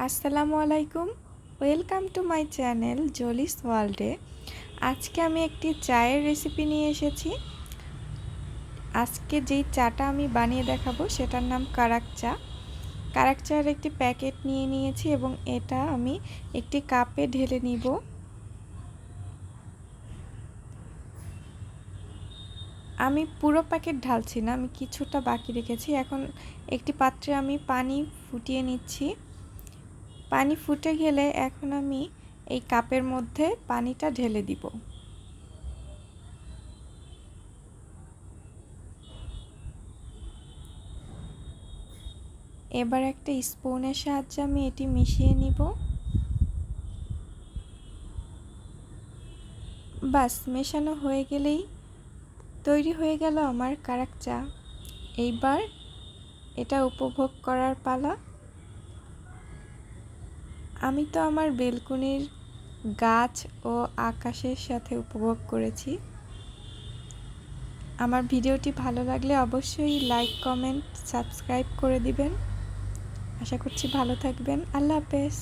আসসালামু আলাইকুম। Welcome to my channel জলিস ওয়ার্ল্ডে। আজকে আমি একটি চায়ের রেসিপি নিয়ে এসেছি। আজকে যেই চাটা আমি বানিয়ে দেখাবো সেটার নাম কারাক চা। কারাক চার একটি প্যাকেট নিয়ে নিয়েছি এবং এটা আমি একটি কাপে ঢেলে নিব। আমি পুরো প্যাকেট ঢালছি না, আমি কিছুটা বাকি রেখেছি। এখন একটি পাত্রে আমি পানি ফুটিয়ে নিচ্ছি। পানি ফুটে গেলে এখন আমি এই কাপের মধ্যে পানিটা ঢেলে দিব। এবার একটা স্পুনের সাহায্যে আমি এটি মিশিয়ে নিব। বাস মেশানো হয়ে গেলেই তৈরি হয়ে গেল আমার কারাক চা। এইবার এটা উপভোগ করার পালা। আমি তো আমার বেলকনির গাছ ও আকাশের সাথে উপভোগ করেছি। আমার ভিডিওটি ভালো লাগলে অবশ্যই লাইক, কমেন্ট, সাবস্ক্রাইব করে দিবেন। আশা করছি ভালো থাকবেন। আল্লাহ হাফেজ।